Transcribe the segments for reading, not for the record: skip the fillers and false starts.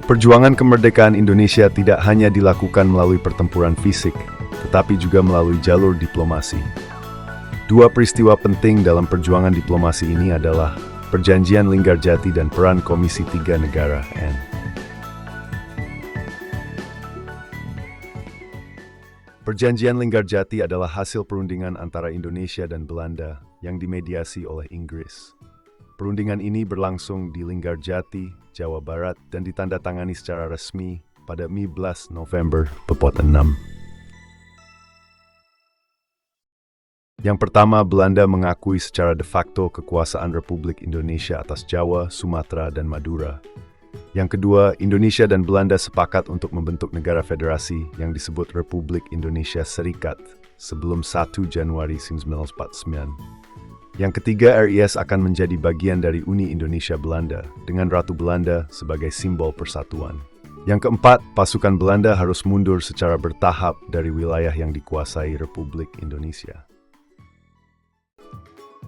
Perjuangan kemerdekaan Indonesia tidak hanya dilakukan melalui pertempuran fisik, tetapi juga melalui jalur diplomasi. Dua peristiwa penting dalam perjuangan diplomasi ini adalah Perjanjian Linggarjati dan peran Komisi Tiga Negara (N). Perjanjian Linggarjati adalah hasil perundingan antara Indonesia dan Belanda yang dimediasi oleh Inggris. Perundingan ini berlangsung di Linggarjati, Jawa Barat, dan ditandatangani secara resmi pada 15 November 6. Yang pertama, Belanda mengakui secara de facto kekuasaan Republik Indonesia atas Jawa, Sumatera, dan Madura. Yang kedua, Indonesia dan Belanda sepakat untuk membentuk negara federasi yang disebut Republik Indonesia Serikat sebelum 1 Januari 1949. Yang ketiga, RIS akan menjadi bagian dari Uni Indonesia Belanda dengan Ratu Belanda sebagai simbol persatuan. Yang keempat, pasukan Belanda harus mundur secara bertahap dari wilayah yang dikuasai Republik Indonesia.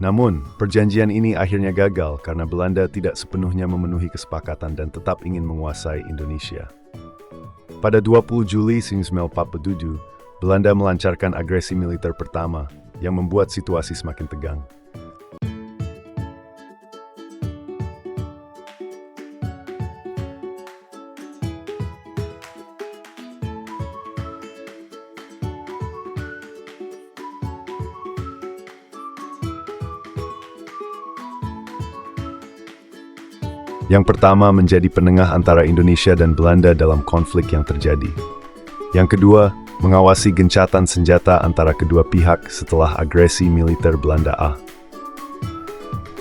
Namun, perjanjian ini akhirnya gagal karena Belanda tidak sepenuhnya memenuhi kesepakatan dan tetap ingin menguasai Indonesia. Pada 20 Juli 1947, Belanda melancarkan agresi militer pertama yang membuat situasi semakin tegang. Yang pertama, menjadi penengah antara Indonesia dan Belanda dalam konflik yang terjadi. Yang kedua, mengawasi gencatan senjata antara kedua pihak setelah agresi militer Belanda A.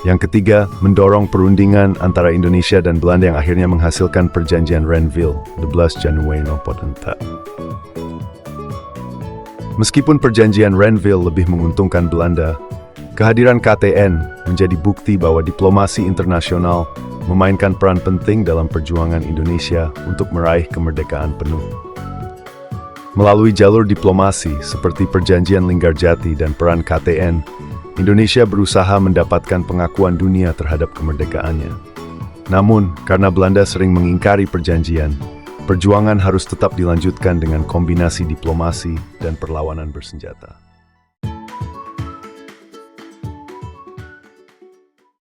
Yang ketiga, mendorong perundingan antara Indonesia dan Belanda yang akhirnya menghasilkan Perjanjian Renville 12 Januari 1944. Meskipun Perjanjian Renville lebih menguntungkan Belanda, kehadiran KTN menjadi bukti bahwa diplomasi internasional memainkan peran penting dalam perjuangan Indonesia untuk meraih kemerdekaan penuh. Melalui jalur diplomasi seperti Perjanjian Linggarjati dan peran KTN, Indonesia berusaha mendapatkan pengakuan dunia terhadap kemerdekaannya. Namun, karena Belanda sering mengingkari perjanjian, perjuangan harus tetap dilanjutkan dengan kombinasi diplomasi dan perlawanan bersenjata.